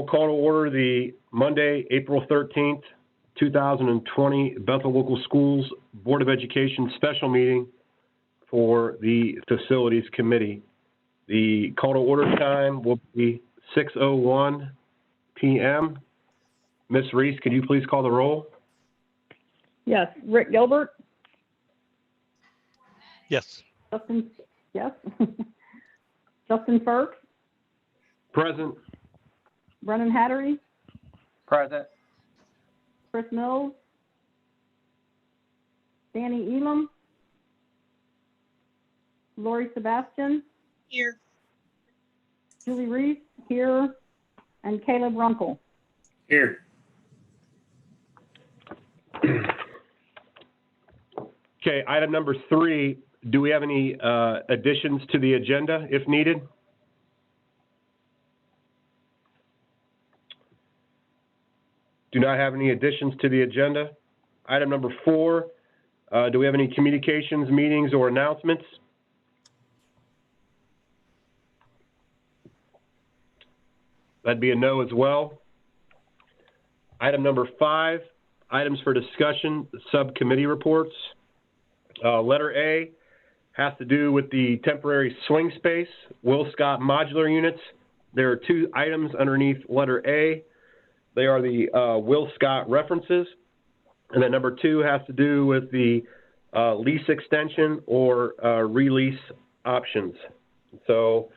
will call to order the Monday, April 13th, 2020 Bethel Local Schools Board of Education special meeting for the Facilities Committee. The call to order time will be 6:01 p.m. Ms. Reese, could you please call the roll? Yes. Rick Gilbert? Yes. Justin, yes. Justin Firk? Present. Brennan Hattery? Present. Chris Mills? Danny Elam? Lori Sebastian? Here. Julie Reese? Here. And Caleb Runkle? Here. Okay, item number 3, do we have any additions to the agenda if needed? Do not have any additions to the agenda. Item number 4, do we have any communications, meetings, or announcements? That'd be a no as well. Item number 5, items for discussion, subcommittee reports. Letter A has to do with the temporary swing space, Will Scott modular units. There are 2 items underneath letter A. They are the Will Scott references. And then number 2 has to do with the lease extension or release options. So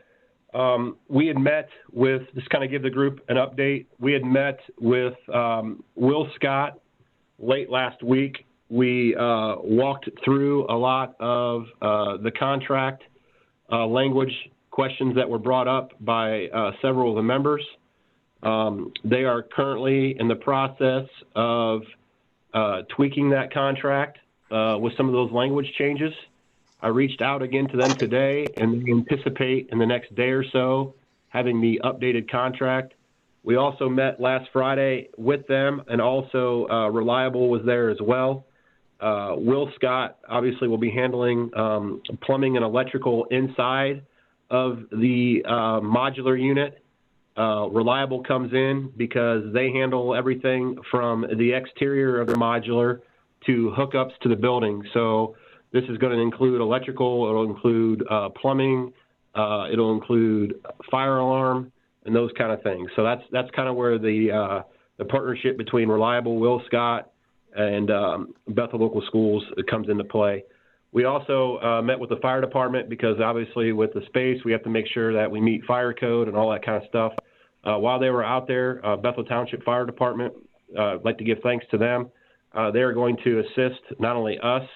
we had met with, just kind of give the group an update, we had met with Will Scott late last week. We walked through a lot of the contract language questions that were brought up by several of the members. They are currently in the process of tweaking that contract with some of those language changes. I reached out again to them today, and they anticipate in the next day or so having the updated contract. We also met last Friday with them, and also Reliable was there as well. Will Scott obviously will be handling plumbing and electrical inside of the modular unit. Reliable comes in because they handle everything from the exterior of the modular to hookups to the building. So this is going to include electrical, it'll include plumbing, it'll include fire alarm, and those kind of things. So that's kind of where the partnership between Reliable, Will Scott, and Bethel Local Schools comes into play. We also met with the fire department because obviously with the space, we have to make sure that we meet fire code and all that kind of stuff. While they were out there, Bethel Township Fire Department, I'd like to give thanks to them. They're going to assist not only us,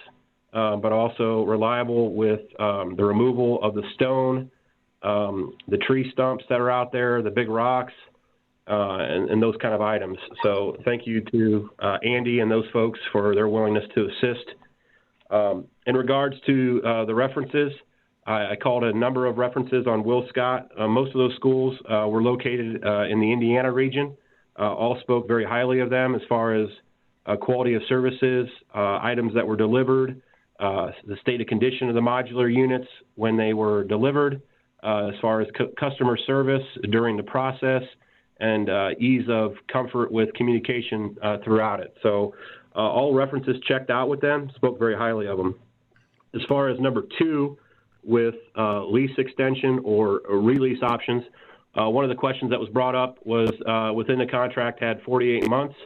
but also Reliable with the removal of the stone, the tree stumps that are out there, the big rocks, and those kind of items. So thank you to Andy and those folks for their willingness to assist. In regards to the references, I called a number of references on Will Scott. Most of those schools were located in the Indiana region. All spoke very highly of them as far as quality of services, items that were delivered, the state of condition of the modular units when they were delivered, as far as customer service during the process, and ease of comfort with communication throughout it. So all references checked out with them, spoke very highly of them. As far as number 2, with lease extension or release options, one of the questions that was brought up was within the contract had 48 months.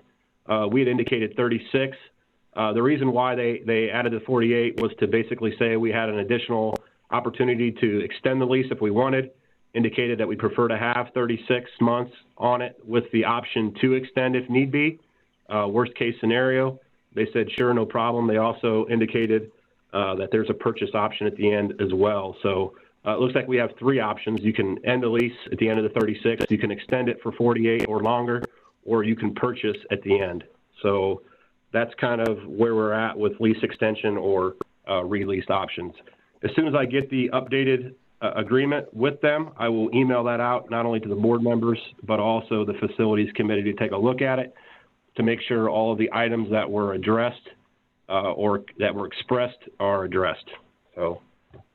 We had indicated 36. The reason why they added the 48 was to basically say we had an additional opportunity to extend the lease if we wanted, indicated that we prefer to have 36 months on it with the option to extend if need be. Worst case scenario, they said, sure, no problem. They also indicated that there's a purchase option at the end as well. So it looks like we have 3 options. You can end the lease at the end of the 36, you can extend it for 48 or longer, or you can purchase at the end. So that's kind of where we're at with lease extension or release options. As soon as I get the updated agreement with them, I will email that out not only to the board members, but also the facilities committee to take a look at it to make sure all of the items that were addressed or that were expressed are addressed. So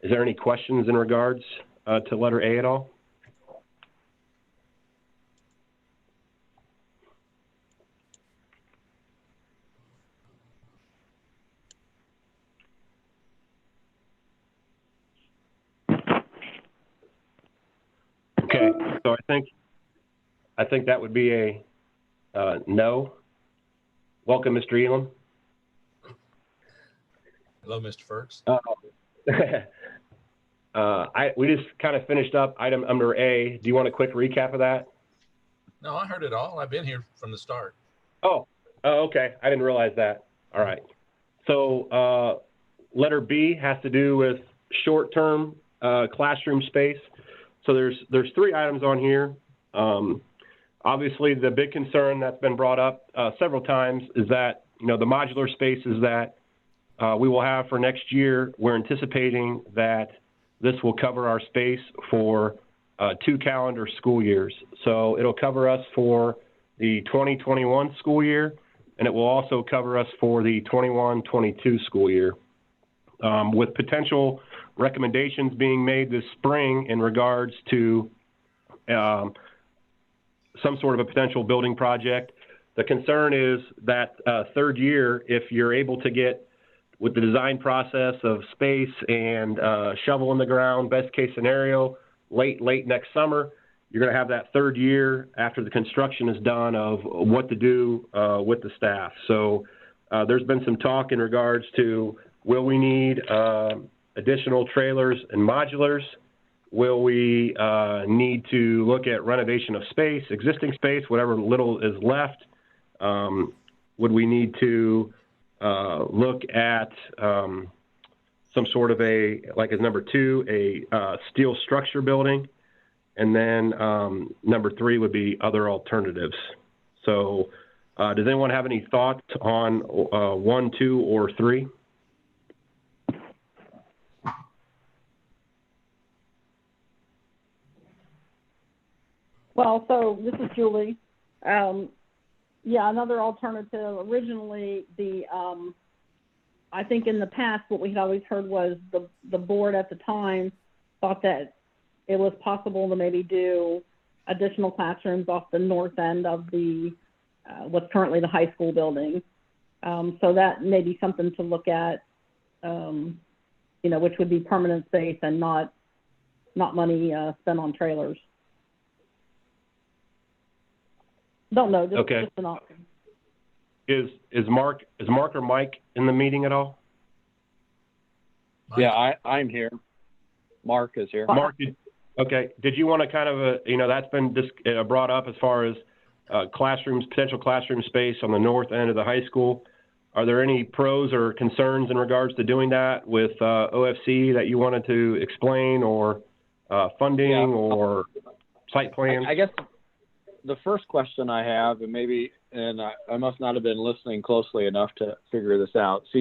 is there any questions in regards to letter A at all? Okay, so I think that would be a no. Welcome, Mr. Elam. Hello, Mr. Ferks. We just kind of finished up item number A. Do you want a quick recap of that? No, I heard it all. I've been here from the start. Oh, okay. I didn't realize that. All right. So letter B has to do with short-term classroom space. So there's 3 items on here. Obviously, the big concern that's been brought up several times is that, the modular spaces that we will have for next year, we're anticipating that this will cover our space for 2 calendar school years. So it'll cover us for the 2021 school year, and it will also cover us for the 21-22 school year, with potential recommendations being made this spring in regards to some sort of a potential building project. The concern is that third year, if you're able to get with the design process of space and shovel in the ground, best case scenario, late next summer, you're going to have that third year after the construction is done of what to do with the staff. So there's been some talk in regards to, will we need additional trailers and modulars? Will we need to look at renovation of space, existing space, whatever little is left? Would we need to look at some sort of like as number 2, a steel structure building? And then number 3 would be other alternatives. So does anyone have any thoughts on 1, 2, or 3? Well, so this is Julie. Yeah, another alternative. Originally, I think in the past, what we had always heard was the board at the time thought that it was possible to maybe do additional classrooms off the north end of the what's currently the high school building. So that may be something to look at, which would be permanent space and not money spent on trailers. Don't know. Just an option. Is Mark or Mike in the meeting at all? Mike? Yeah, I'm here. Mark is here. Mark, okay. Did you want to kind of, that's been brought up as far as potential classroom space on the north end of the high school. Are there any pros or concerns in regards to doing that with OFC that you wanted to explain, or funding or site plans? I guess the first question I have, and I must not have been listening closely enough to figure this out. So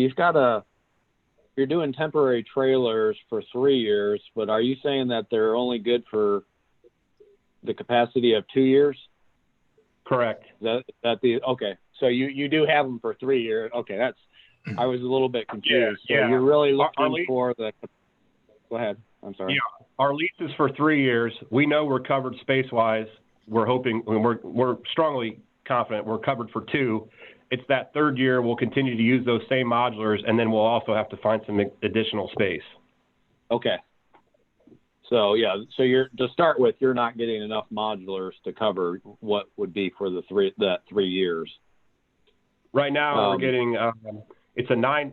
you're doing temporary trailers for 3 years, but are you saying that they're only good for the capacity of 2 years? Correct. Okay. So you do have them for 3 years. Okay, I was a little bit confused. Yeah. So you're really looking for the. Go ahead. I'm sorry. Yeah, our lease is for 3 years. We know we're covered space-wise. We're hoping, we're strongly confident we're covered for 2. It's that third year we'll continue to use those same modulars, and then we'll also have to find some additional space. Okay. So to start with, you're not getting enough modulars to cover what would be for that 3 years. Right now we're getting it's a 9.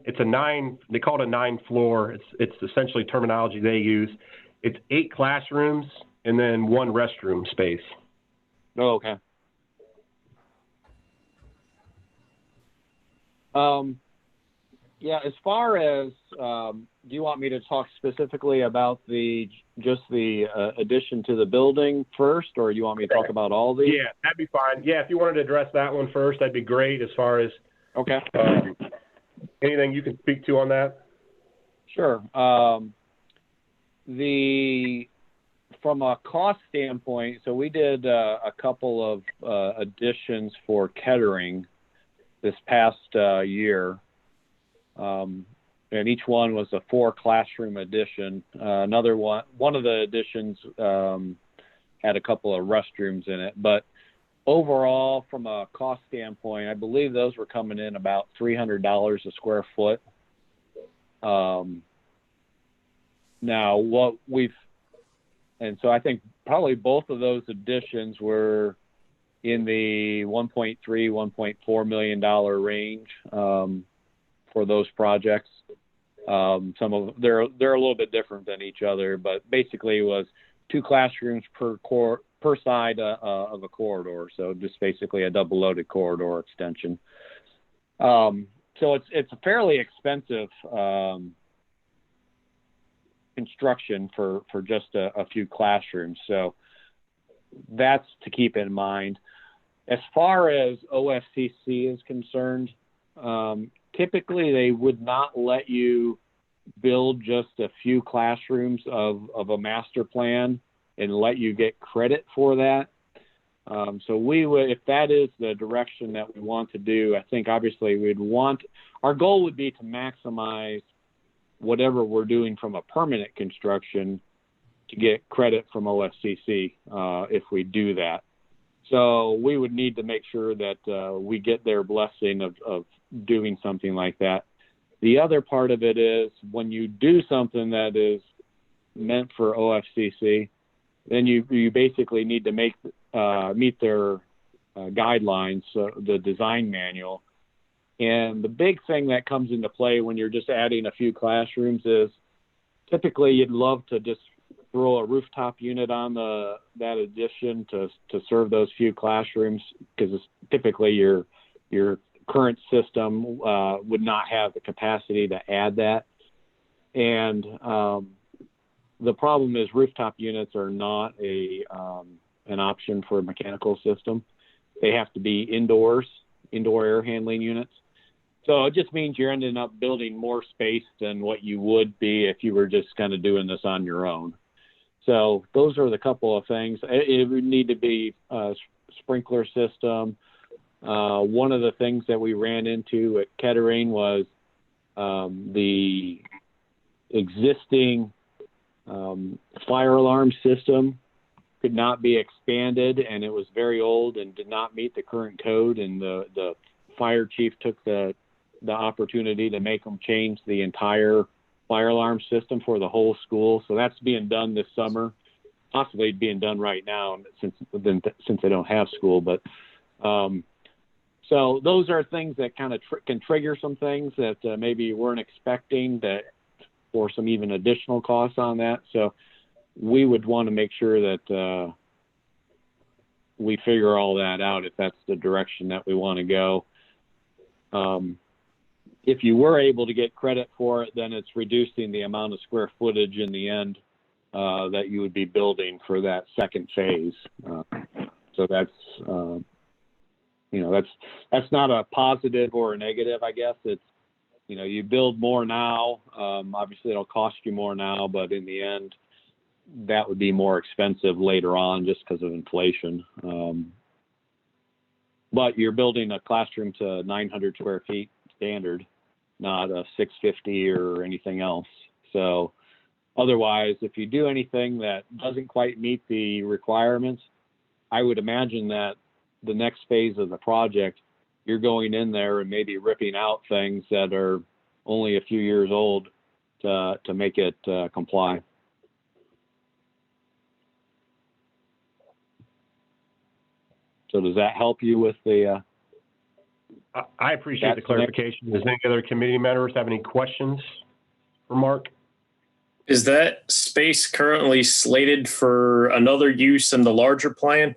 They call it a 9 floor. It's essentially terminology they use. It's 8 classrooms and then 1 restroom space. Oh, okay. Yeah, as far as, do you want me to talk specifically about the addition to the building first, or do you want me to talk about all these? Yeah, that'd be fine. Yeah, if you wanted to address that one first, that'd be great as far as okay. Anything you can speak to on that? Sure. From a cost standpoint, so we did a couple of additions for Kettering this past year, and each one was a 4 classroom addition. Another one of the additions had a couple of restrooms in it, but overall, from a cost standpoint, I believe those were coming in about $300 a square foot. Now, what we've And so I think probably both of those additions were in the $1.3, $1.4 million range for those projects. Some of they're a little bit different than each other, but basically it was 2 classrooms per side of a corridor. So just basically a double loaded corridor extension. So it's a fairly expensive construction for just a few classrooms. So that's to keep in mind. As far as OFCC is concerned, typically they would not let you build just a few classrooms of a master plan and let you get credit for that. So we would, if that is the direction that we want to do, I think obviously our goal would be to maximize whatever we're doing from a permanent construction to get credit from OFCC if we do that. So we would need to make sure that we get their blessing of doing something like that. The other part of it is when you do something that is meant for OFCC, then you basically need to meet their guidelines, the design manual. And the big thing that comes into play when you're just adding a few classrooms is typically you'd love to just throw a rooftop unit on that addition to serve those few classrooms, because typically your current system would not have the capacity to add that. And the problem is rooftop units are not an option for a mechanical system. They have to be indoor air handling units. So it just means you're ending up building more space than what you would be if you were just kind of doing this on your own. So those are the couple of things. It would need to be a sprinkler system. One of the things that we ran into at Kettering was the existing fire alarm system could not be expanded, and it was very old and did not meet the current code. And the fire chief took the opportunity to make them change the entire fire alarm system for the whole school. So that's being done this summer, possibly being done right now since they don't have school. But so those are things that kind of can trigger some things that maybe you weren't expecting, or some even additional costs on that. So we would want to make sure that we figure all that out if that's the direction that we want to go. If you were able to get credit for it, then it's reducing the amount of square footage in the end that you would be building for that second phase. So that's that's not a positive or a negative, I guess. It's, you build more now. Obviously it'll cost you more now, but in the end, that would be more expensive later on just because of inflation. But you're building a classroom to 900 square feet standard, not a 650 or anything else. So otherwise, if you do anything that doesn't quite meet the requirements, I would imagine that the next phase of the project, you're going in there and maybe ripping out things that are only a few years old to make it comply. So does that help you with the? I appreciate the clarification. Does any other committee members have any questions for Mark? Is that space currently slated for another use in the larger plan?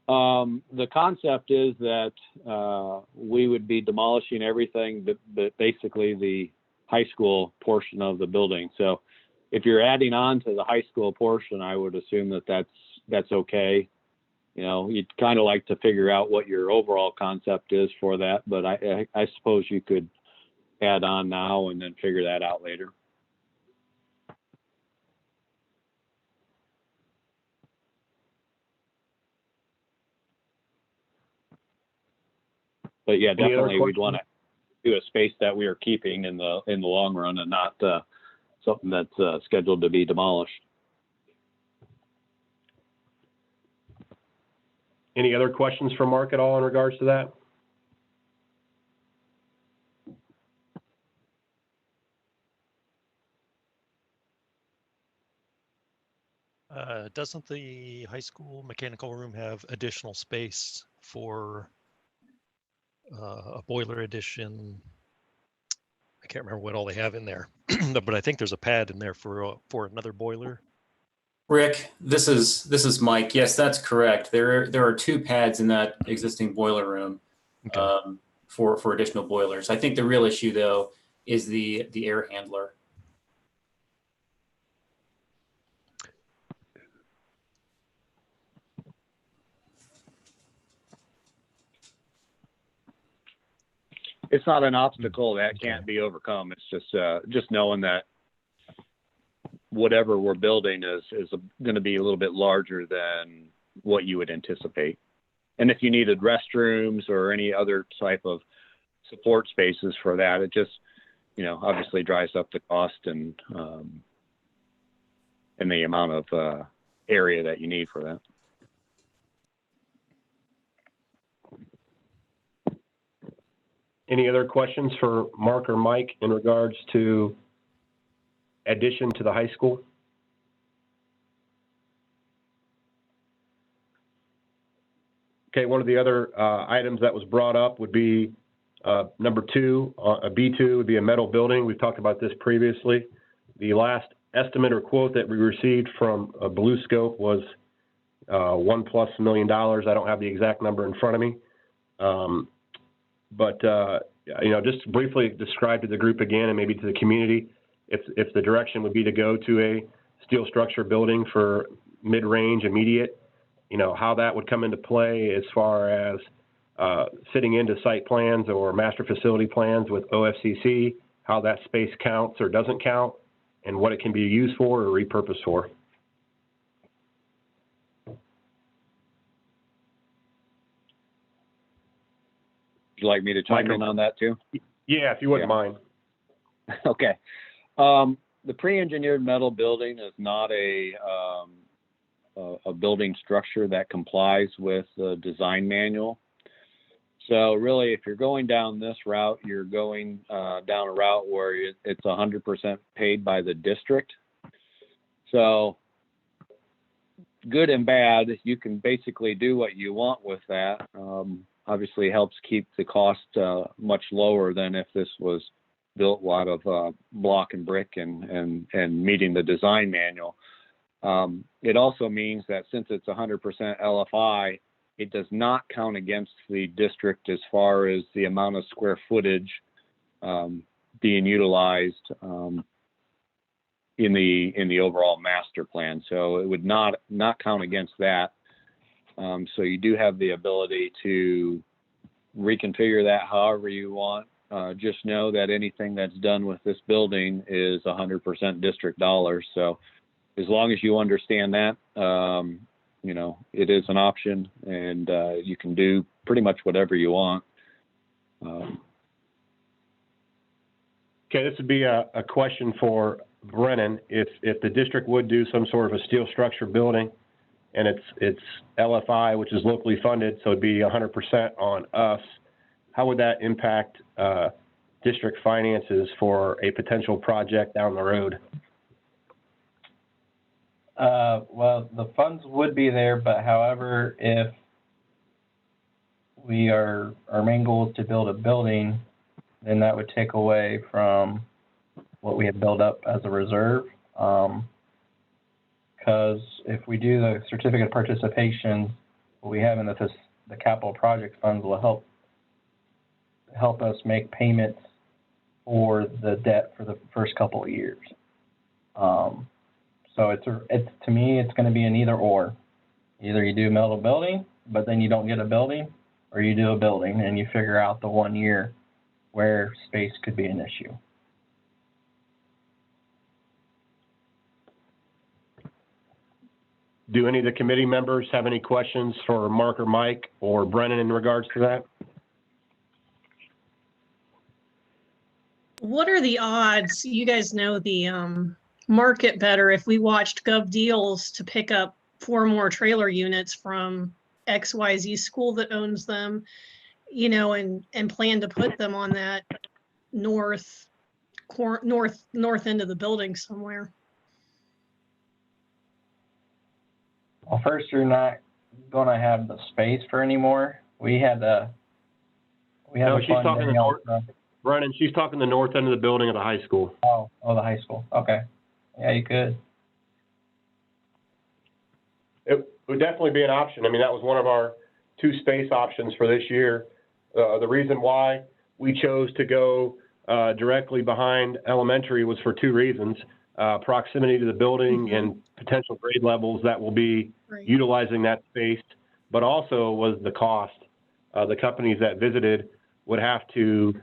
The concept is that we would be demolishing everything, but basically the high school portion of the building. So if you're adding on to the high school portion, I would assume that that's okay. You'd kind of like to figure out what your overall concept is for that, but I suppose you could add on now and then figure that out later. But yeah, definitely we'd want to do a space that we are keeping in the long run and not something that's scheduled to be demolished. Any other questions for Mark at all in regards to that? doesn't the high school mechanical room have additional space for a boiler addition? I can't remember what all they have in there, but I think there's a pad in there for another boiler. Rick, this is Mike. Yes, that's correct. There are 2 pads in that existing boiler room Okay. For additional boilers. I think the real issue though is the air handler. It's not an obstacle that can't be overcome. It's just knowing that whatever we're building is going to be a little bit larger than what you would anticipate. And if you needed restrooms or any other type of support spaces for that, it just, obviously drives up the cost and the amount of area that you need for that. Any other questions for Mark or Mike in regards to addition to the high school? Okay, one of the other items that was brought up would be number 2, B2 would be a metal building. We've talked about this previously. The last estimate or quote that we received from BlueScope was $1+ million. I don't have the exact number in front of me. But just briefly describe to the group again and maybe to the community if the direction would be to go to a steel structure building for mid-range immediate, how that would come into play as far as fitting into site plans or master facility plans with OFCC, how that space counts or doesn't count, and what it can be used for or repurposed for. Would you like me to chime in on that too? Yeah, if you wouldn't mind. Okay. The pre-engineered metal building is not a building structure that complies with the design manual. So really, if you're going down this route, you're going down a route where it's 100% paid by the district. So good and bad, you can basically do what you want with that. Obviously helps keep the cost much lower than if this was built out of block and brick and meeting the design manual. It also means that since it's 100% LFI, it does not count against the district as far as the amount of square footage being utilized in the overall master plan. So it would not count against that. So you do have the ability to reconfigure that however you want. Just know that anything that's done with this building is 100% district dollars. So as long as you understand that, it is an option, and you can do pretty much whatever you want. Okay, this would be a question for Brennan. If the district would do some sort of a steel structure building, and it's LFI, which is locally funded, so it'd be 100% on us, how would that impact district finances for a potential project down the road? Well, the funds would be there, but however, if our main goal is to build a building, then that would take away from what we have built up as a reserve. Because if we do the certificate of participation, what we have in the capital project funds will help us make payments for the debt for the first couple of years. So to me, it's going to be an either or. Either you do a metal building, but then you don't get a building, or you do a building and you figure out the 1 year where space could be an issue. Do any of the committee members have any questions for Mark or Mike or Brennan in regards to that? What are the odds? You guys know the market better. If we watched Gov Deals to pick up 4 more trailer units from XYZ school that owns them, and plan to put them on that north end of the building somewhere. Well, first, you're not going to have the space for anymore. We had a No, she's fun talking day the on- Brennan, she's talking the north end of the building of the high school. Oh, the high school. Okay. Yeah, you could. It would definitely be an option. I mean, that was one of our 2 space options for this year. The reason why we chose to go directly behind elementary was for 2 reasons. Proximity to the building and potential grade levels that will be Right. utilizing that space, but also was the cost. The companies that visited would have to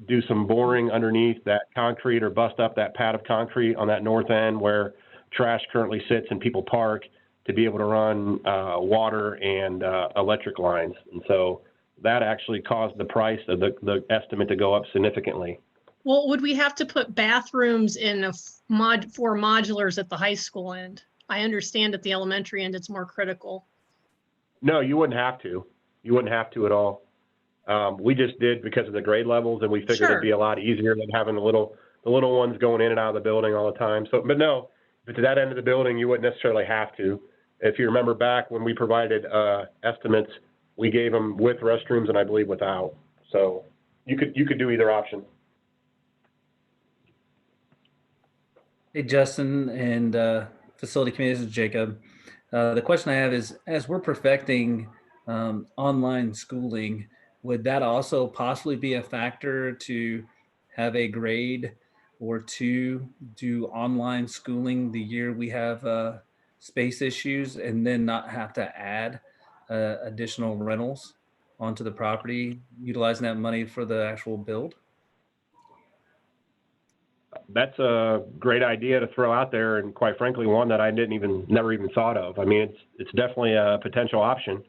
do some boring underneath that concrete or bust up that pad of concrete on that north end where trash currently sits and people park to be able to run water and electric lines. And so that actually caused the price of the estimate to go up significantly. Well, would we have to put bathrooms in a for modulars at the high school end? I understand at the elementary end, it's more critical. No, you wouldn't have to. You wouldn't have to at all. We just did because of the grade levels, and we figured Sure. it'd be a lot easier than having the little ones going in and out of the building all the time. So, but no, but to that end of the building, you wouldn't necessarily have to. If you remember back when we provided estimates, we gave them with restrooms and I believe without. So you could do either option. Hey, Justin and facility committee, this is Jacob. The question I have is, as we're perfecting online schooling, would that also possibly be a factor to have a grade or 2 do online schooling the year we have space issues and then not have to add additional rentals onto the property, utilizing that money for the actual build? That's a great idea to throw out there, and quite frankly, one that I never even thought of. I mean, it's definitely a potential option.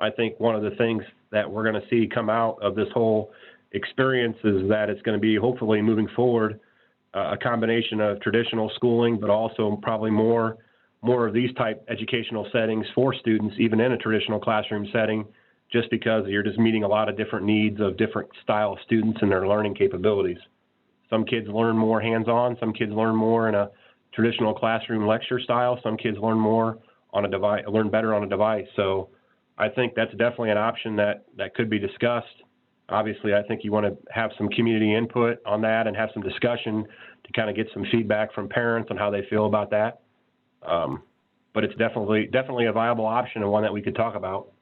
I think one of the things that we're going to see come out of this whole experience is that it's going to be, hopefully moving forward, a combination of traditional schooling, but also probably more of these type educational settings for students, even in a traditional classroom setting, just because you're just meeting a lot of different needs of different style of students and their learning capabilities. Some kids learn more hands-on, some kids learn more in a traditional classroom lecture style, some kids learn more on a device, learn better on a device. So I think that's definitely an option that could be discussed. Obviously, I think you want to have some community input on that and have some discussion to kind of get some feedback from parents on how they feel about that. But it's definitely a viable option and one that we could talk about.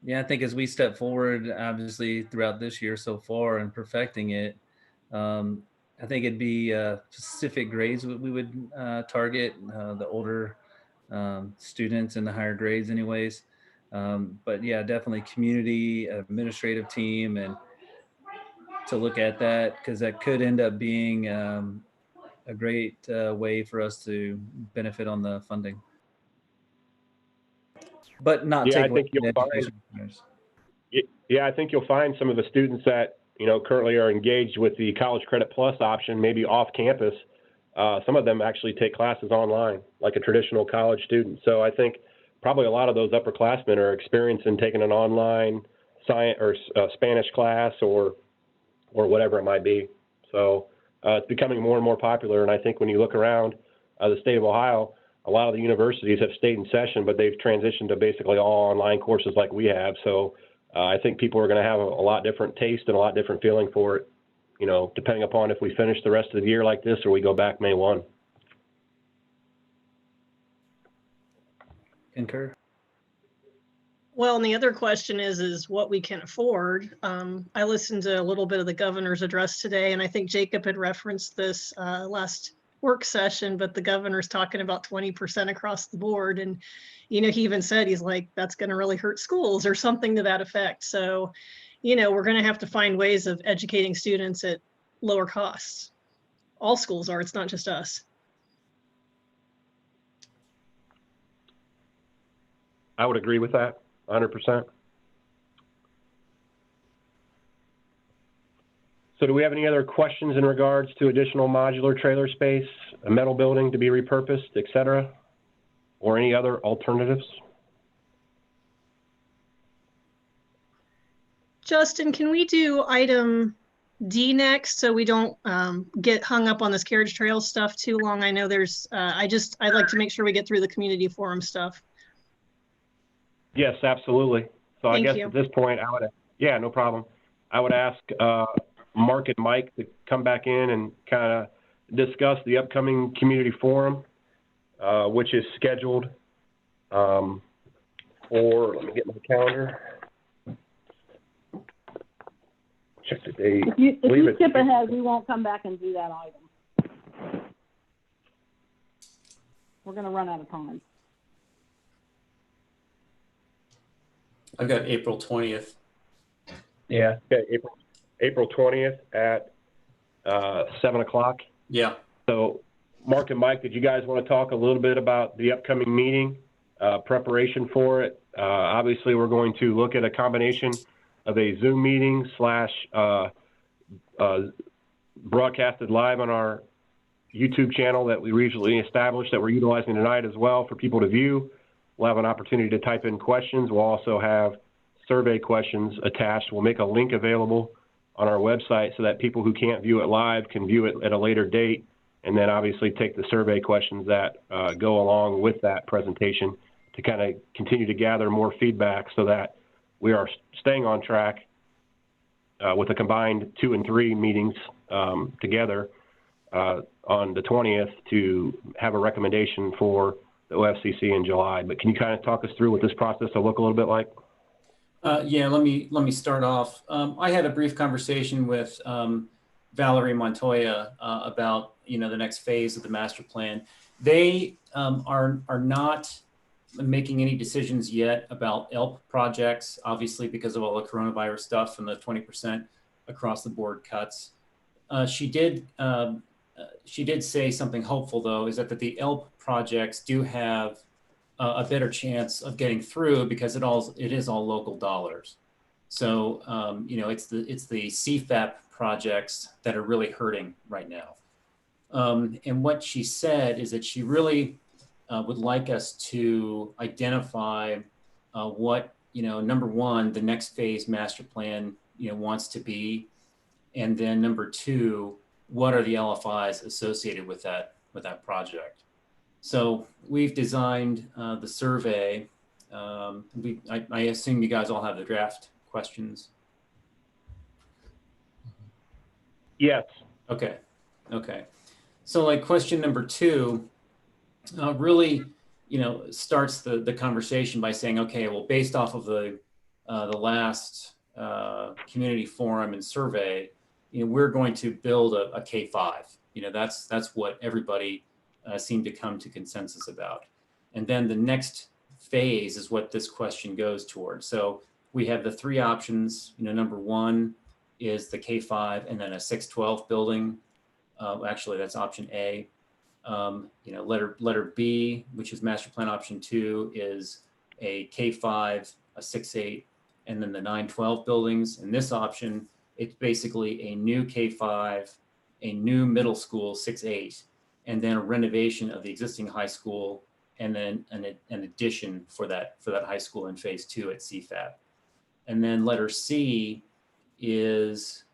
Yeah, I think as we step forward, obviously throughout this year so far and perfecting it, I think it'd be specific grades we would target, the older students in the higher grades anyways. But yeah, definitely community, administrative team, and to look at that, because that could end up being a great way for us to benefit on the funding. But not Yeah, take I away think from the you'll find- education centers. Yeah, I think you'll find some of the students that, currently are engaged with the College Credit Plus option, maybe off campus. Some of them actually take classes online, like a traditional college student. So I think probably a lot of those upperclassmen are experiencing taking an online science or Spanish class or whatever it might be. So it's becoming more and more popular. And I think when you look around the state of Ohio, a lot of the universities have stayed in session, but they've transitioned to basically all online courses like we have. So I think people are going to have a lot different taste and a lot different feeling for it, depending upon if we finish the rest of the year like this or we go back May 1. Concur. Well, and the other question is what we can afford. I listened to a little bit of the governor's address today, and I think Jacob had referenced this last work session, but the governor's talking about 20% across the board. And, he even said, he's like, that's going to really hurt schools or something to that effect. So, we're going to have to find ways of educating students at lower costs. All schools are, it's not just us. I would agree with that 100%. So do we have any other questions in regards to additional modular trailer space, a metal building to be repurposed, et cetera, or any other alternatives? Justin, can we do item D next, so we don't get hung up on this carriage trail stuff too long. I know there's, I'd like to make sure we get through the community forum stuff. Yes, absolutely. So I Thank guess you. at this point, yeah, no problem. I would ask Mark and Mike to come back in and kind of discuss the upcoming community forum, which is scheduled for, let me get my calendar. Check the date. If you Believe it's- skip ahead, we won't come back and do that item. We're gonna run out of time. I've got April 20th. Yeah. Okay, April 20th at 7 o'clock. Yeah. So Mark and Mike, did you guys want to talk a little bit about the upcoming meeting, preparation for it? Obviously, we're going to look at a combination of a Zoom meeting / broadcasted live on our YouTube channel that we recently established that we're utilizing tonight as well for people to view. We'll have an opportunity to type in questions. We'll also have survey questions attached. We'll make a link available on our website so that people who can't view it live can view it at a later date, and then obviously take the survey questions that go along with that presentation to kind of continue to gather more feedback so that we are staying on track with a combined 2 and 3 meetings together on the 20th to have a recommendation for the OFCC in July. But can you kind of talk us through what this process will look a little bit like? Yeah, let me start off. I had a brief conversation with Valerie Montoya about the next phase of the master plan. They are not making any decisions yet about ELP projects, obviously because of all the coronavirus stuff and the 20% across the board cuts. She did say something hopeful though, is that the ELP projects do have a better chance of getting through because it is all local dollars. So it's the CFAP projects that are really hurting right now. And what she said is that she really would like us to identify what number one, the next phase master plan wants to be, and then number two, what are the LFIs associated with that project. So we've designed the survey. I assume you guys all have the draft questions. Yes. Okay. So like question number 2 really, starts the conversation by saying, okay, well, based off of the last community forum and survey, we're going to build a K-5. That's what everybody seem to come to consensus about. And then the next phase is what this question goes towards. So we have the 3 options. Number 1 is the K-5 and then a 612 building. Actually, that's option A. Letter B, which is master plan option 2, is a K-5, a 6-8, and then the 912 buildings. In this option, it's basically a new K-5, a new middle school 6-8, and then a renovation of the existing high school, and then an addition for that high school in phase 2 at CFAP. And then letter C is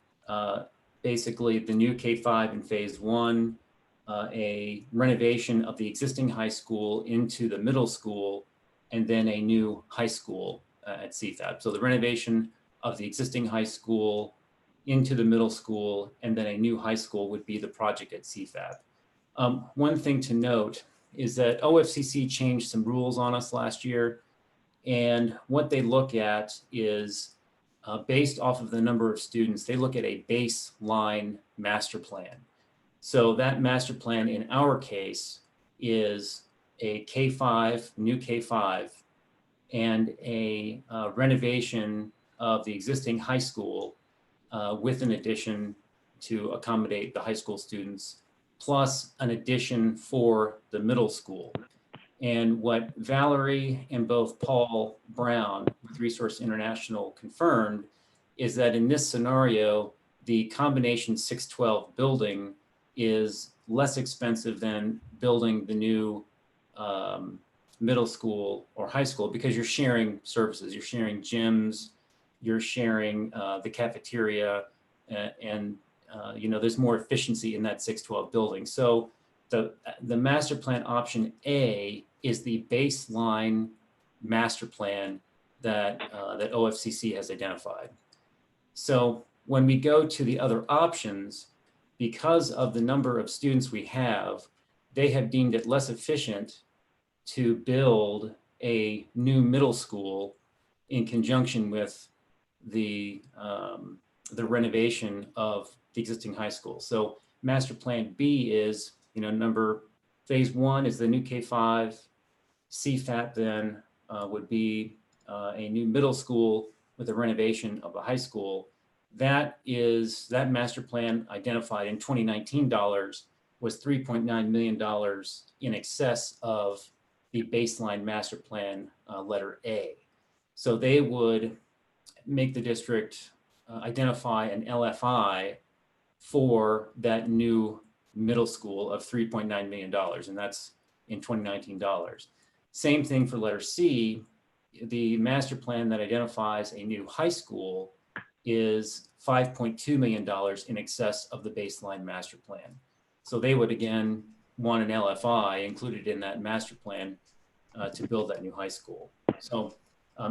basically the new K-5 in phase 1, a renovation of the existing high school into the middle school, and then a new high school at CFAP. So the renovation of the existing high school into the middle school, and then a new high school would be the project at CFAP. One thing to note is that OFCC changed some rules on us last year, and what they look at is based off of the number of students, they look at a baseline master plan. So that master plan in our case is a K-5, new K-5, and a renovation of the existing high school with an addition to accommodate the high school students, plus an addition for the middle school. And what Valerie and both Paul Brown with Resource International confirmed is that in this scenario, the combination 612 building is less expensive than building the new middle school or high school because you're sharing services. You're sharing gyms, you're sharing the cafeteria, and there's more efficiency in that 612 building. So the master plan option A is the baseline master plan that OFCC has identified. So when we go to the other options, because of the number of students we have, they have deemed it less efficient to build a new middle school in conjunction with the renovation of the existing high school. So master plan B is, phase 1 is the new K-5. CFAT then would be a new middle school with a renovation of the high school. That master plan identified in 2019 dollars was $3.9 million in excess of the baseline master plan letter A. So they would make the district identify an LFI for that new middle school of $3.9 million, and that's in 2019 dollars. Same thing for letter C. The master plan that identifies a new high school is $5.2 million in excess of the baseline master plan. So they would again want an LFI included in that master plan to build that new high school. So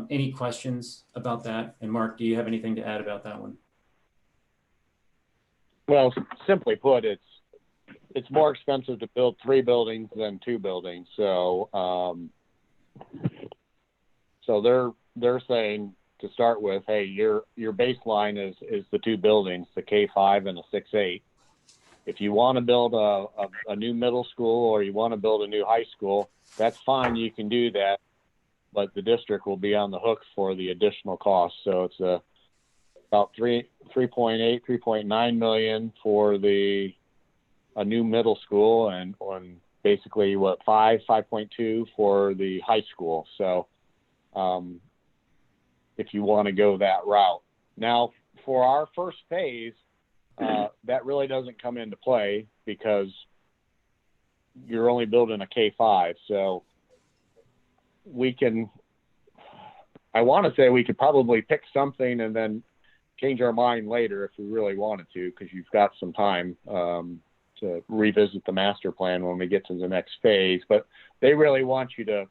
any questions about that? And Mark, do you have anything to add about that one? Well, simply put, it's more expensive to build 3 buildings than 2 buildings. So they're saying to start with, hey, your baseline is the 2 buildings, the K-5 and the 6-8. If you want to build a new middle school or you want to build a new high school, that's fine. You can do that, but the district will be on the hook for the additional costs. So it's about 3.9 million for a new middle school, and basically 5.2 for the high school. So if you want to go that route. Now, for our first phase, that really doesn't come into play because you're only building a K-5. So I want to say we could probably pick something and then change our mind later if we really wanted to, because you've got some time to revisit the master plan when we get to the next phase. But they really want you to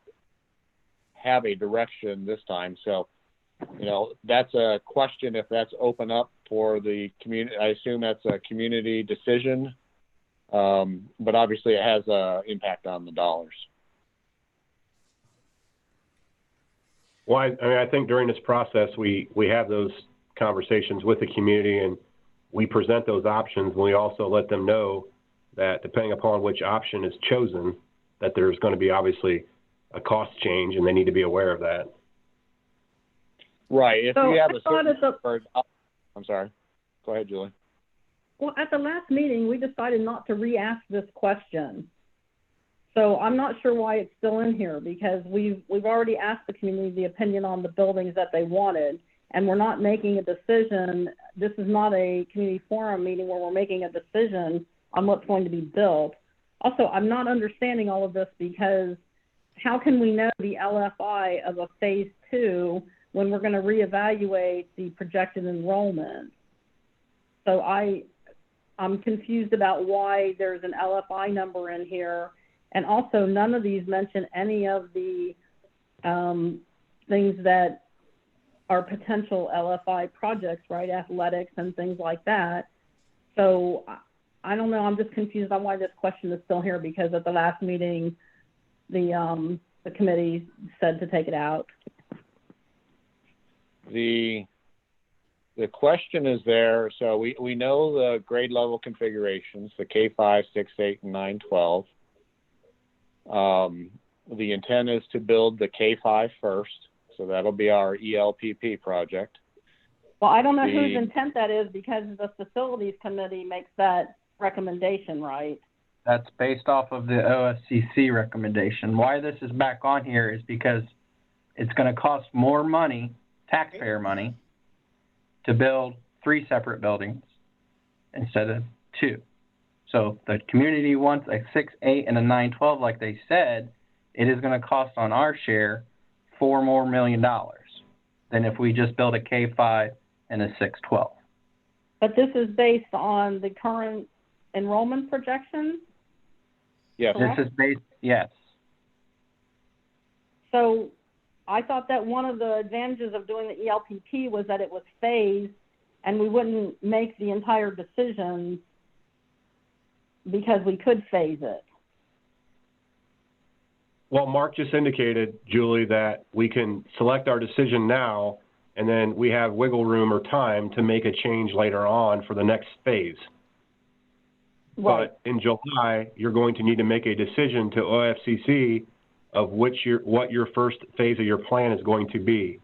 have a direction this time. So, that's a question if that's open up for the community. I assume that's a community decision, but obviously it has an impact on the dollars. Well, I think during this process, we have those conversations with the community, and we present those options, and we also let them know that depending upon which option is chosen, that there's going to be obviously a cost change, and they need to be aware of that. Right. If So you have I a thought certain, I'm sorry. Go ahead, Julie. Well, at the last meeting, we decided not to re-ask this question. So I'm not sure why it's still in here, because we've already asked the community the opinion on the buildings that they wanted, and we're not making a decision. This is not a community forum meeting where we're making a decision on what's going to be built. Also, I'm not understanding all of this, because how can we know the LFI of a phase 2 when we're going to reevaluate the projected enrollment? So I'm confused about why there's an LFI number in here. And also, none of these mention any of the things that are potential LFI projects, right? Athletics and things like that. So I don't know. I'm just confused on why this question is still here, because at the last meeting, the committee said to take it out. The question is there. So we know the grade level configurations, the K-5, 6, 8, and 9, 12. The intent is to build the K-5 first. So that'll be our ELPP project. Well, I don't know whose intent that is, because the facilities committee makes that recommendation, right? That's based off of the OFCC recommendation. Why this is back on here is because it's going to cost more money, taxpayer money, to build 3 separate buildings instead of 2. So the community wants a 6, 8, and a 9, 12, like they said. It is going to cost on our share $4 million more than if we just build a K-5 and a 6, 12. But this is based on the current enrollment projections? Yes. Correct. This is based, yes. So I thought that one of the advantages of doing the ELPP was that it was phased and we wouldn't make the entire decision because we could phase it. Well, Mark just indicated, Julie, that we can select our decision now, and then we have wiggle room or time to make a change later on for the next phase. Right. But in July, you're going to need to make a decision to OFCC of what your first phase of your plan is going to be.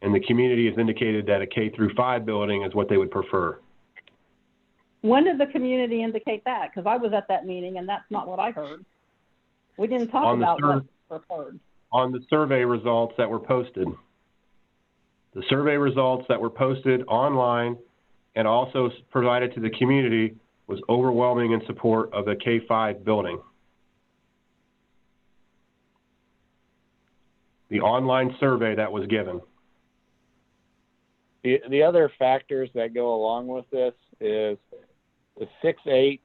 And the community has indicated that a K-5 building is what they would prefer. When did the community indicate that? Because I was at that meeting and that's not what I heard. We didn't talk On the about what's preferred. On the survey results that were posted. The survey results that were posted online and also provided to the community was overwhelming in support of the K-5 building. The online survey that was given. The other factors that go along with this is the 6-8,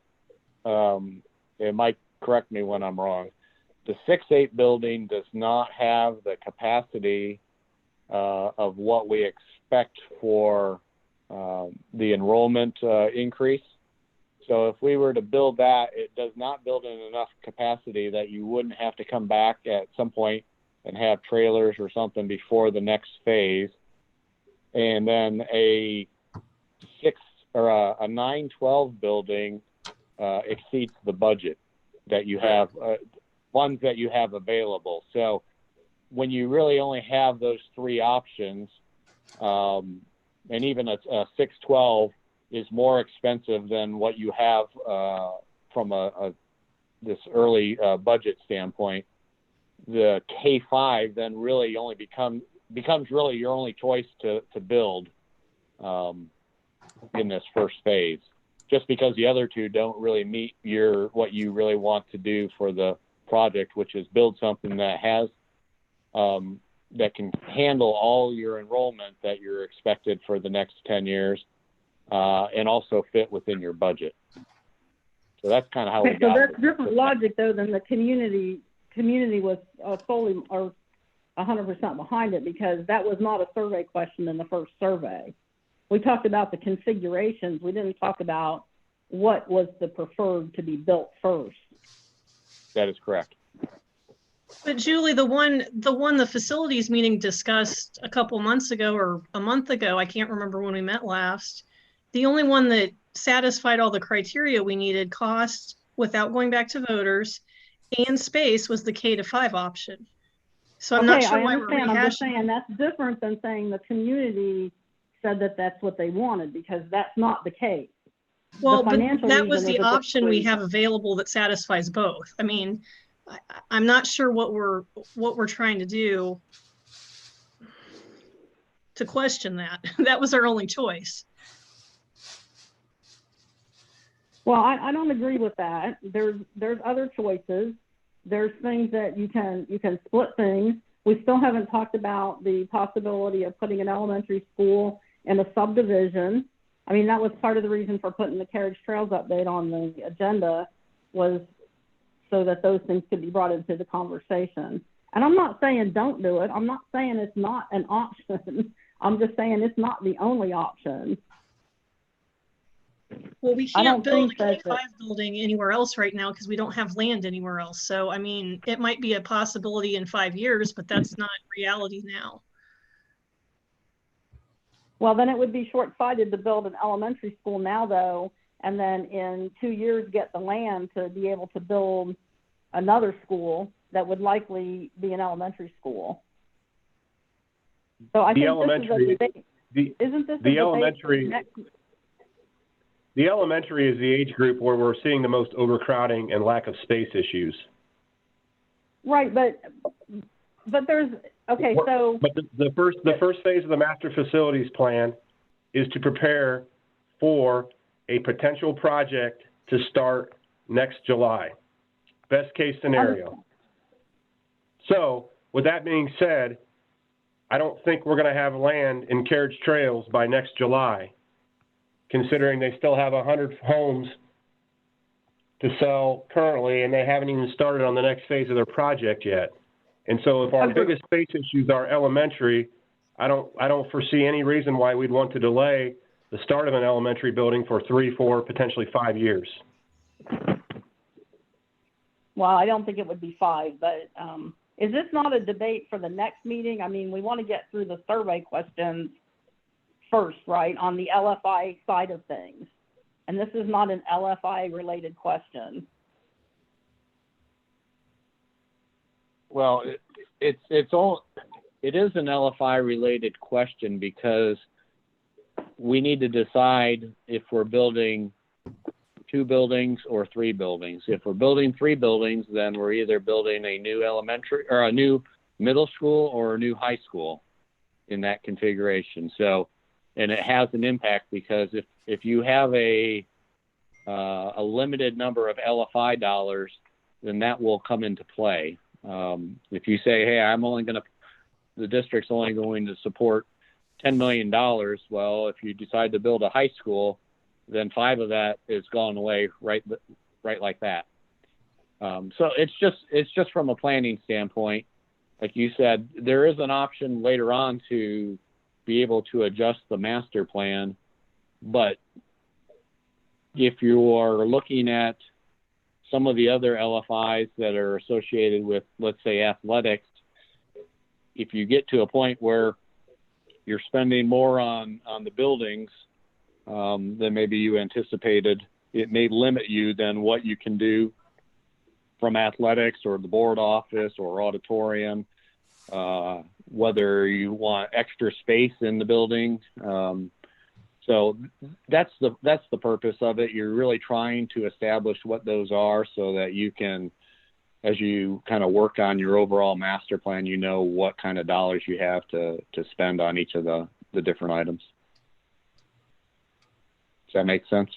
and Mike, correct me when I'm wrong, the 6-8 building does not have the capacity of what we expect for the enrollment increase. So if we were to build that, it does not build in enough capacity that you wouldn't have to come back at some point and have trailers or something before the next phase. And then a 9-12 building exceeds the budget that you have, funds that you have available. So when you really only have those three options, and even a 6-12 is more expensive than what you have from this early budget standpoint, the K-5 then really only becomes really your only choice to build in this first phase, just because the other two don't really meet what you really want to do for the project, which is build something that has that can handle all your enrollment that you're expected for the next 10 years and also fit within your budget. So that's kind of how we got. So that's different logic though than the community was fully or 100% behind it, because that was not a survey question in the first survey. We talked about the configurations. We didn't talk about what was the preferred to be built first. That is correct. But Julie, the one the facilities meeting discussed a couple months ago or a month ago, I can't remember when we met last, the only one that satisfied all the criteria we needed, cost without going back to voters, and space, was the K-5 option. So I'm not sure why we're rehashing. I'm just saying that's different than saying the community said that that's what they wanted, because that's not the case. Well, but that was the option we have available that satisfies both. I mean, I'm not sure what we're trying to do to question that. That was our only choice. Well, I don't agree with that. There's other choices. There's things that you can split things. We still haven't talked about the possibility of putting an elementary school in a subdivision. I mean, that was part of the reason for putting the carriage trails update on the agenda, was so that those things could be brought into the conversation. And I'm not saying don't do it. I'm not saying it's not an option. I'm just saying it's not the only option. Well, we can't build a K-5 building anywhere else right now because we don't have land anywhere else. So, I mean, it might be a possibility in 5 years, but that's not reality now. Well, then it would be short-sighted to build an elementary school now, though, and then in 2 years get the land to be able to build another school that would likely be an elementary school. So I think this is a debate. Isn't this the elementary? The elementary is the age group where we're seeing the most overcrowding and lack of space issues. Right, but there's okay. So, but the first phase of the master facilities plan is to prepare for a potential project to start next July. Best case scenario. So, with that being said, I don't think we're going to have land in carriage trails by next July. considering they still have 100 homes to sell currently, and they haven't even started on the next phase of their project yet. And so if our biggest space issues are elementary, I don't foresee any reason why we'd want to delay the start of an elementary building for 3, 4, potentially 5 years. Well, I don't think it would be 5, but is this not a debate for the next meeting? I mean, we want to get through the survey questions first, right, on the LFI side of things. And this is not an LFI related question. Well, it is an LFI related question because we need to decide if we're building 2 buildings or 3 buildings. If we're building 3 buildings, then we're either building a new elementary or a new middle school or a new high school in that configuration. So, and it has an impact because if you have a limited number of LFI dollars, then that will come into play. If you say, hey, the district's only going to support $10 million. Well, if you decide to build a high school, then 5 of that is gone away right like that. So it's just from a planning standpoint. Like you said, there is an option later on to be able to adjust the master plan, but if you are looking at some of the other LFIs that are associated with, let's say, athletics, if you get to a point where you're spending more on the buildings than maybe you anticipated, it may limit you than what you can do from athletics or the board office or auditorium, whether you want extra space in the building. So that's the purpose of it. You're really trying to establish what those are so that you can, as you kind of work on your overall master plan, you know what kind of dollars you have to spend on each of the different items. Does that make sense?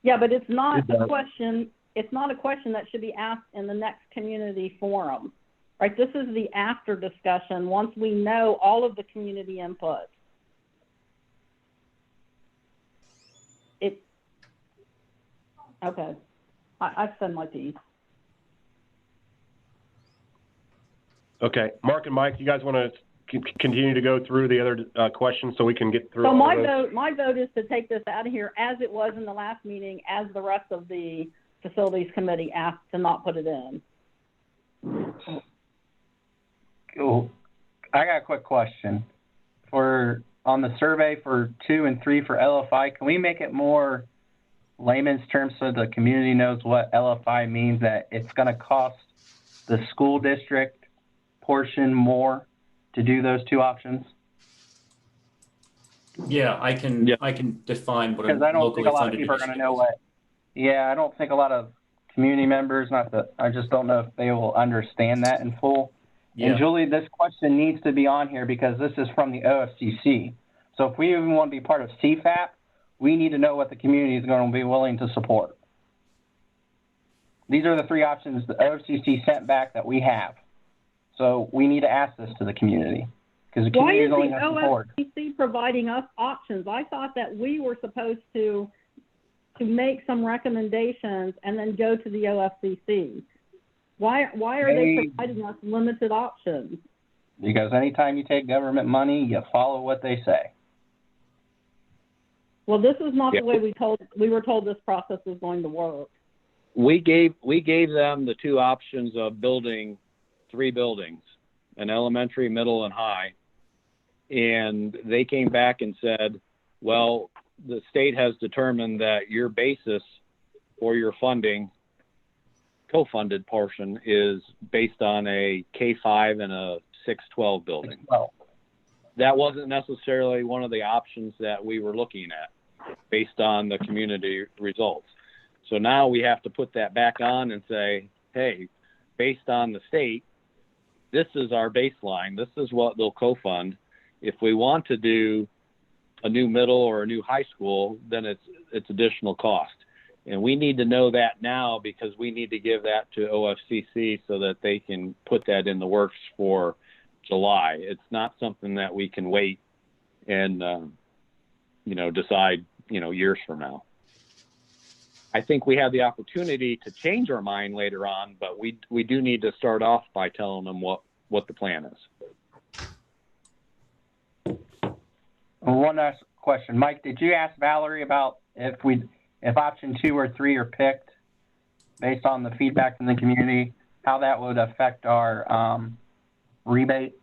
Yeah, but it's not a question. It's not a question that should be asked in the next community forum, right? This is the after discussion once we know all of the community input. Okay, I've said my piece. Okay, Mark and Mike, you guys want to continue to go through the other questions so we can get through So all my of those? vote is to take this out of here as it was in the last meeting, as the rest of the facilities committee asked to not put it in. Cool. I got a quick question. On the survey for 2 and 3 for LFI, can we make it more layman's terms so the community knows what LFI means, that it's going to cost the school district portion more to do those 2 options? Yeah, I can define what a Because I don't think locally a lot of funded people are going to initiative know is. what. Yeah, I don't think a lot of community members, I just don't know if they will understand that in full. Yeah. And Julie, this question needs to be on here because this is from the OFCC. So if we even want to be part of CFAP, we need to know what the community is going to be willing to support. These are the 3 options the OFCC sent back that we have. So we need to ask this to the community because the Why community is is the only going to support. OFCC providing us options? I thought that we were supposed to make some recommendations and then go to the OFCC. Why are they providing us limited options? Because anytime you take government money, you follow what they say. Well, this is not the way we were told this process was going to work. We gave them the 2 options of building 3 buildings, an elementary, middle, and high. And they came back and said, well, the state has determined that your basis for your funding, co-funded portion, is based on a K-5 and a 6-12 building. Well, that wasn't necessarily one of the options that we were looking at based on the community results. So now we have to put that back on and say, hey, based on the state, this is our baseline. This is what they'll co-fund. If we want to do a new middle or a new high school, then it's additional cost. And we need to know that now because we need to give that to OFCC so that they can put that in the works for July. It's not something that we can wait and, decide years from now. I think we have the opportunity to change our mind later on, but we do need to start off by telling them what the plan is. One last question. Mike, did you ask Valerie about if option 2 or 3 are picked based on the feedback from the community, how that would affect our rebate?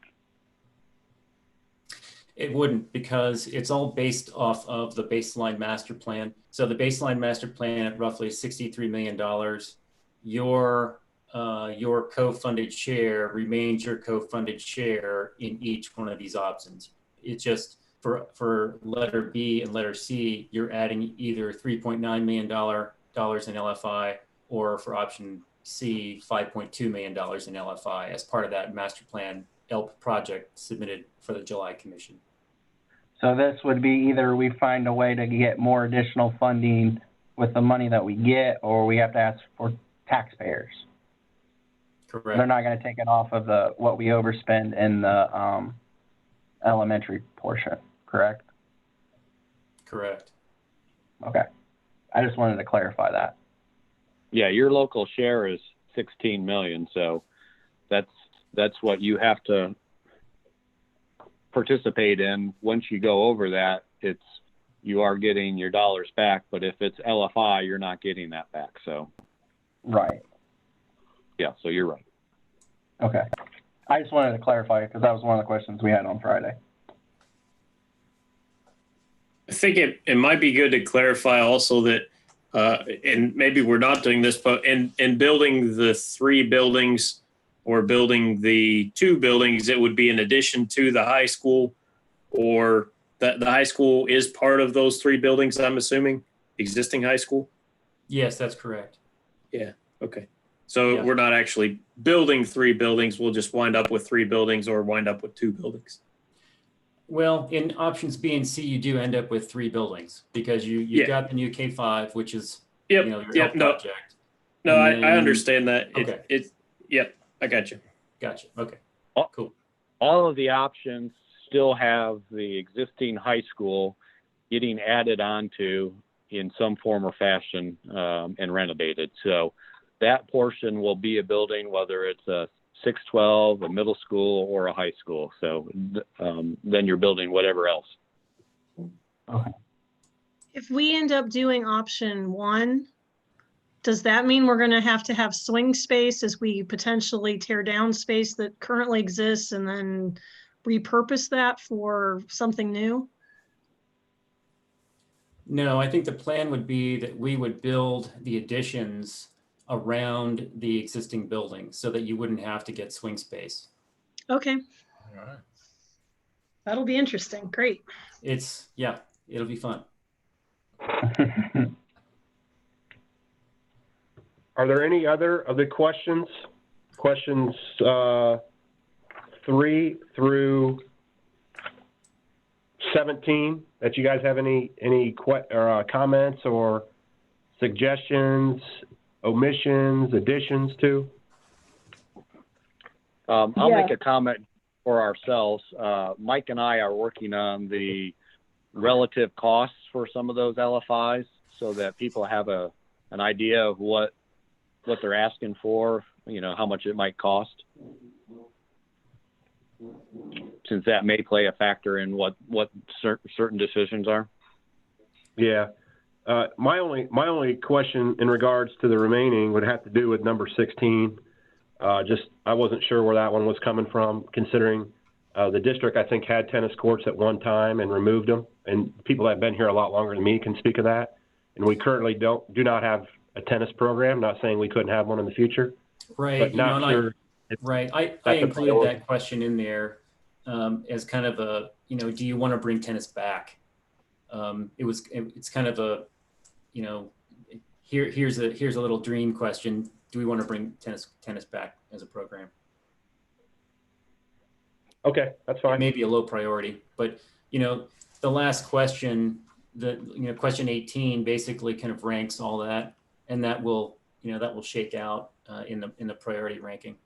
It wouldn't, because it's all based off of the baseline master plan. So the baseline master plan at roughly $63 million, your co-funded share remains your co-funded share in each one of these options. It's just for letter B and letter C, you're adding either $3.9 million in LFI, or for option C, $5.2 million in LFI as part of that master plan ELP project submitted for the July commission. So this would be either we find a way to get more additional funding with the money that we get, or we have to ask for taxpayers. Correct. They're not going to take it off of what we overspend in the elementary portion, correct? Correct. Okay. I just wanted to clarify that. Yeah, your local share is 16 million, so that's what you have to participate in. Once you go over that, you are getting your dollars back, but if it's LFI, you're not getting that back. So right. Yeah, so you're right. Okay. I just wanted to clarify because that was one of the questions we had on Friday. I think it might be good to clarify also that, and maybe we're not doing this, but in building the 3 buildings or building the 2 buildings, it would be in addition to the high school, or the high school is part of those 3 buildings, I'm assuming, existing high school? Yes, that's correct. Yeah, okay. So Yeah. we're not actually building 3 buildings, we'll just wind up with 3 buildings or wind up with 2 buildings. Well, in options B and C, you do end up with 3 buildings because you've Yeah. got the new K5, which is Yep, your yep, ELP no. project. No, And I then- understand that. Okay. Yep, I got you. Gotcha. Okay. Cool. All of the options still have the existing high school getting added onto in some form or fashion and renovated. So that portion will be a building, whether it's a 612, a middle school, or a high school. So then you're building whatever else. Okay. If we end up doing option 1, does that mean we're going to have swing space as we potentially tear down space that currently exists and then repurpose that for something new? No, I think the plan would be that we would build the additions around the existing building so that you wouldn't have to get swing space. Okay, All right. that'll be interesting. Great. It'll be fun. Are there any other questions? Questions 3 through 17 that you guys have any comments or suggestions, omissions, additions to? I'll Yeah. make a comment for ourselves. Mike and I are working on the relative costs for some of those LFIs so that people have an idea of what they're asking for, how much it might cost. Since that may play a factor in what certain decisions are. Yeah. My only question in regards to the remaining would have to do with number 16. I wasn't sure where that one was coming from, considering the district, I think, had tennis courts at one time and removed them. And people that have been here a lot longer than me can speak of that. And we currently do not have a tennis program. Not saying we couldn't have one in the future. Right. But not sure. Right. I that's a included priority. that question in there as kind of a, do you want to bring tennis back? It's kind of a, here's a little dream question. Do we want to bring tennis back as a program? Okay, that's It fine. may be a low priority, but the last question, question 18 basically kind of ranks all that, and that will shake out in the priority ranking.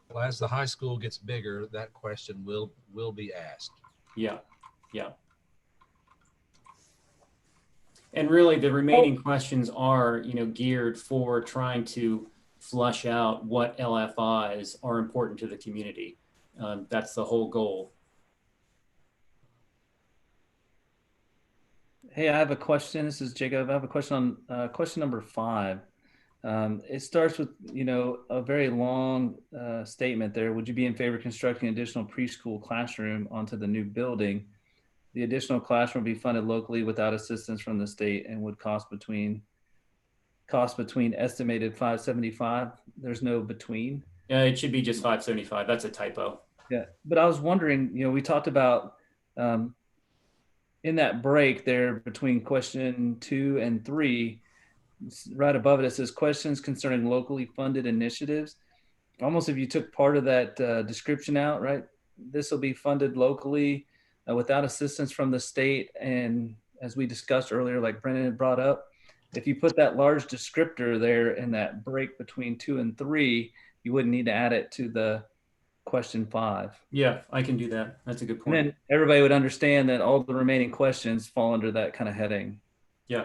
Well, as the high school gets bigger, that question will be asked. Yeah. And really, the remaining questions are, geared for trying to flush out what LFIs are important to the community. That's the whole goal. Hey, I have a question. This is Jacob. I have a question on question number 5. It starts with, a very long statement there. Would you be in favor of constructing additional preschool classroom onto the new building? The additional classroom will be funded locally without assistance from the state and would cost between estimated 575. There's no between. Yeah, it should be just 575. That's a typo. Yeah, but I was wondering, we talked about in that break there between question 2 and 3, right above it, it says questions concerning locally funded initiatives. Almost if you took part of that description out, right? This will be funded locally without assistance from the state. And as we discussed earlier, like Brennan had brought up, if you put that large descriptor there in that break between 2 and 3, you wouldn't need to add it to the question 5. Yeah, I can do that. That's a good point. And then everybody would understand that all the remaining questions fall under that kind of heading. Yeah.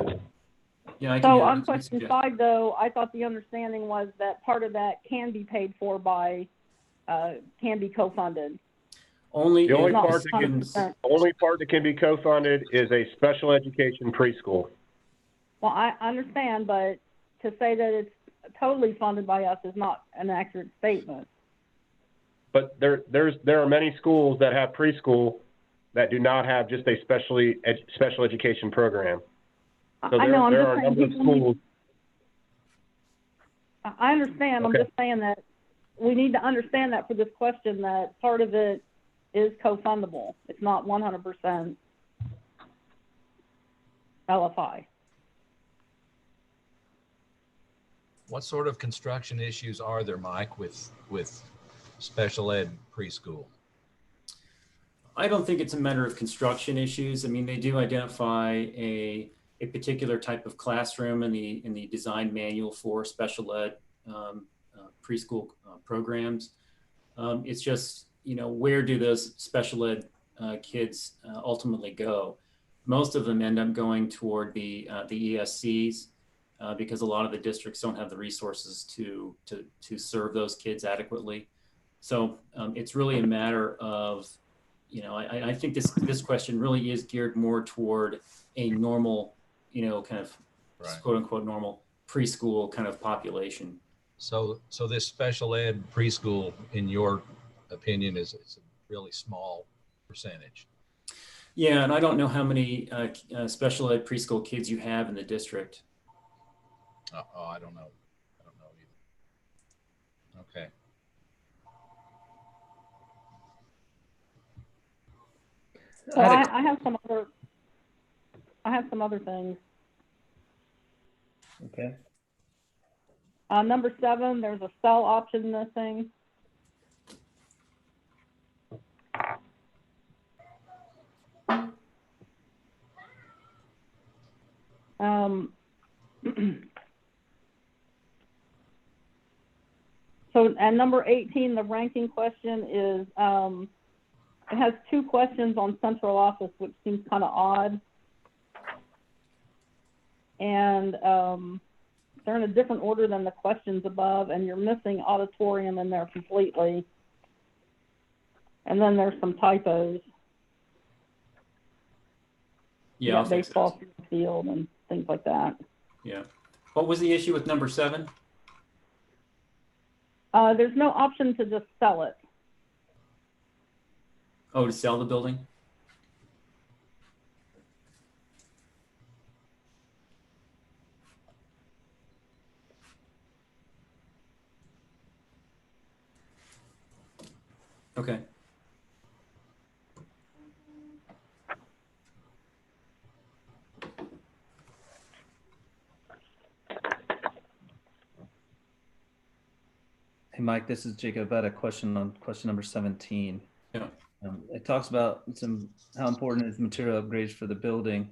Yeah, I can So do that. on question 5, though, I thought the understanding was that part of that can be paid for by, can be co-funded. Only The only if part, the that can, students- the only part that can be co-funded is a special education preschool. Well, I understand, but to say that it's totally funded by us is not an accurate statement. But there are many schools that have preschool that do not have just a special education program. So I know, I'm there just are a saying number of people need, schools. I understand, Okay. I'm just saying that we need to understand that for this question, that part of it is co-fundable. It's not 100% LFI. What sort of construction issues are there, Mike, with special ed preschool? I don't think it's a matter of construction issues. I mean, they do identify a particular type of classroom in the design manual for special ed preschool programs. It's just, where do those special ed kids ultimately go? Most of them end up going toward the ESCs because a lot of the districts don't have the resources to serve those kids adequately. So it's really a matter of, I think this question really is geared more toward a normal, kind of quote unquote normal preschool kind of population. So this special ed preschool, in your opinion, is a really small percentage. Yeah, and I don't know how many special ed preschool kids you have in the district. I don't know. I don't know either. Okay. So I have some other things. Okay. Number 7, there's a cell option missing. So, and number 18, the ranking question is, it has 2 questions on central office, which seems kind of odd. And they're in a different order than the questions above, and you're missing auditorium in there completely. And then there's some typos. Yeah, I'll fix baseball those. field and things like that. Yeah. What was the issue with number 7? There's no option to just sell it. Oh, to sell the building? Okay. Hey, Mike, this is Jacob. I had a question on question number 17. Yeah. It talks about how important is material upgrades for the building.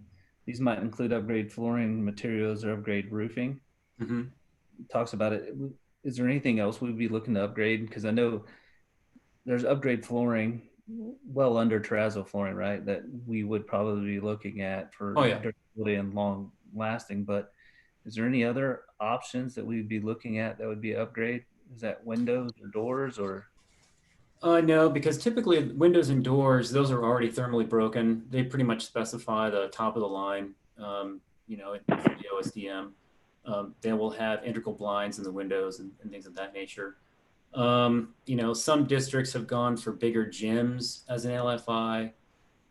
These might include upgrade flooring materials or upgrade roofing. Mm-hmm. It talks about it. Is there anything else we'd be looking to upgrade? Because I know there's upgrade flooring well under terrazzo flooring, right? That we would probably be looking at for Oh, yeah. durability and lasting. But is there any other options that we'd be looking at that would be an upgrade? Is that windows or doors or? No, because typically windows and doors, those are already thermally broken. They pretty much specify the top of the line, you know, for the OSDM. They will have integral blinds in the windows and things of that nature. You know, some districts have gone for bigger gyms as an LFI,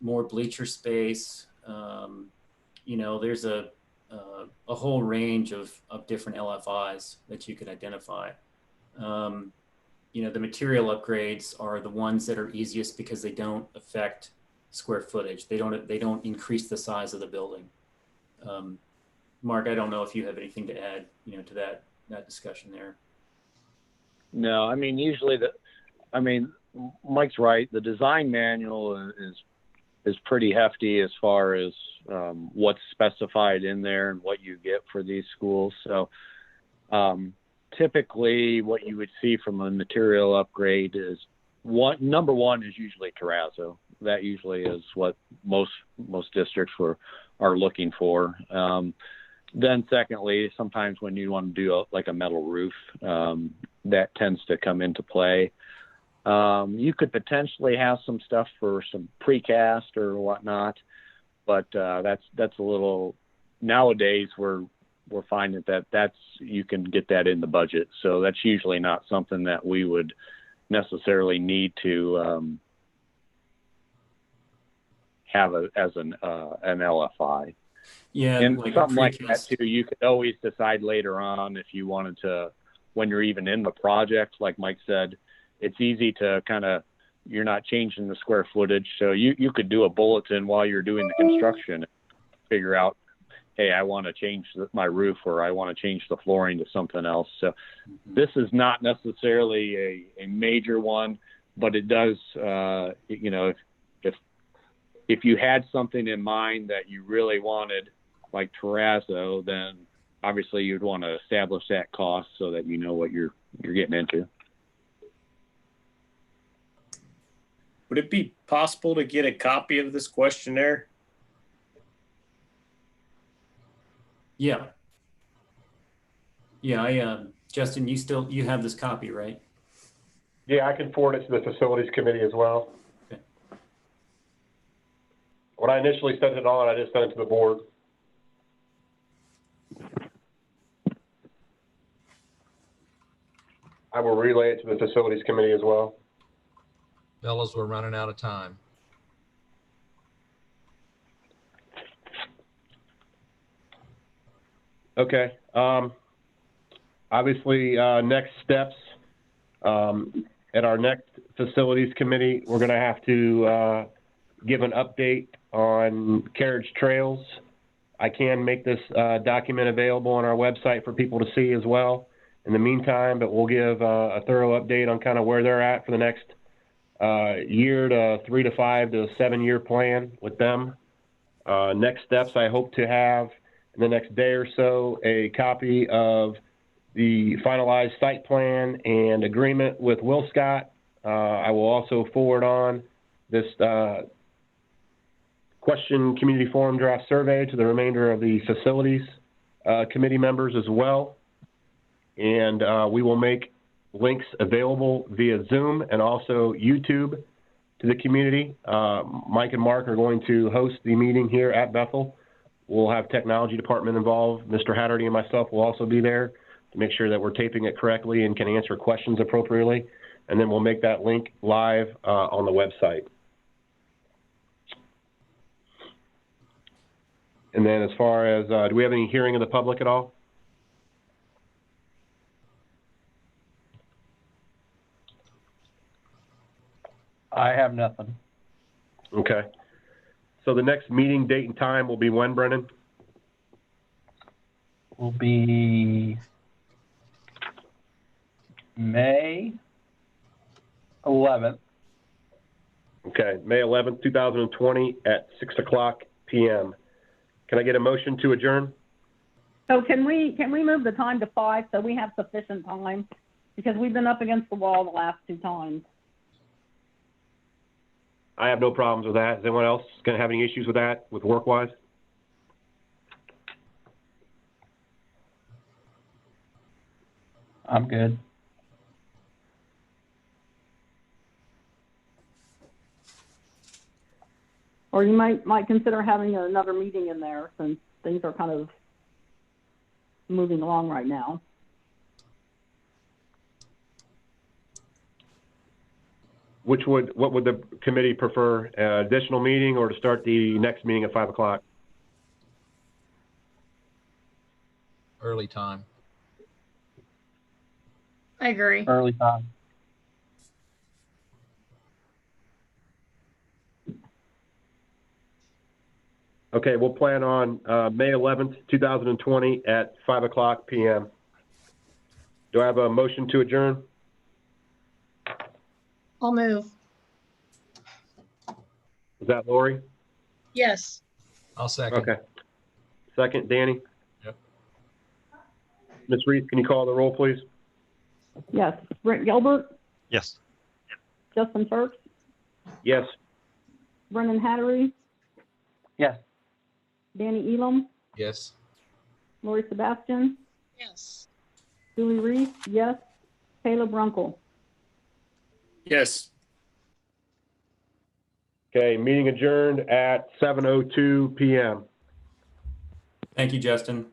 more bleacher space. You know, there's a whole range of different LFIs that you could identify. You know, the material upgrades are the ones that are easiest because they don't affect square footage. They don't increase the size of the building. Mark, I don't know if you have anything to add, you know, to that discussion there. No, I mean, usually Mike's right. The design manual is pretty hefty as far as what's specified in there and what you get for these schools. So typically what you would see from a material upgrade is number one is usually terrazzo. That usually is what most districts are looking for. Then secondly, sometimes when you want to do like a metal roof, that tends to come into play. You could potentially have some stuff for some precast or whatnot, but that's a little, nowadays we're finding that you can get that in the budget. So that's usually not something that we would necessarily need to have as an LFI. Yeah, And like something like that precast. too, you could always decide later on if you wanted to, when you're even in the project, like Mike said, it's easy to kind of, you're not changing the square footage. So you could do a bulletin while you're doing the construction and figure out, hey, I want to change my roof or I want to change the flooring to something else. So this is not necessarily a major one, but it does, you know, if you had something in mind that you really wanted, like terrazzo, then obviously you'd want to establish that cost so that you know what you're getting into. Would it be possible to get a copy of this questionnaire? Yeah. Yeah, Justin, you have this copy, right? Yeah, I can forward it to the facilities committee as well. Okay. When I initially sent it on, I just sent it to the board. I will relay it to the facilities committee as well. Fellas, we're running out of time. Okay. Obviously, next steps, at our next facilities committee, we're going to have to give an update on carriage trails. I can make this document available on our website for people to see as well in the meantime, but we'll give a thorough update on kind of where they're at for the next year to 3 to 5 to 7 year plan with them. Next steps, I hope to have in the next day or so a copy of the finalized site plan and agreement with WillScot. I will also forward on this question community forum draft survey to the remainder of the facilities committee members as well. And we will make links available via Zoom and also YouTube to the community. Mike and Mark are going to host the meeting here at Bethel. We'll have technology department involved. Mr. Hatterty and myself will also be there to make sure that we're taping it correctly and can answer questions appropriately. And then we'll make that link live on the website. And then as far as, do we have any hearing of the public at all? I have nothing. Okay. So the next meeting date and time will be when, Brennan? Will be May 11th. Okay, May 11th, 2020 at 6:00 p.m. Can I get a motion to adjourn? So can we move the time to 5 so we have sufficient time? Because we've been up against the wall the last 2 times. I have no problems with that. Is anyone else going to have any issues with that, with work-wise? I'm good. Or you might consider having another meeting in there since things are kind of moving along right now. What would the committee prefer? Additional meeting or to start the next meeting at 5 o'clock? Early time. I agree. Early time. Okay, we'll plan on May 11th, 2020 at 5 o'clock p.m. Do I have a motion to adjourn? I'll move. Is that Lori? Yes. I'll second. Okay. Second, Danny? Yep. Ms. Reese, can you call the roll, please? Yes, Brent Gilbert, Yes. Justin Turks, Yes. Brendan Hattery, Yes. Danny Elam, Yes. Lori Sebastian, Yes. Julie Reese, yes, Caleb Runkle. Yes. Okay, meeting adjourned at 7:02 p.m. Thank you, Justin.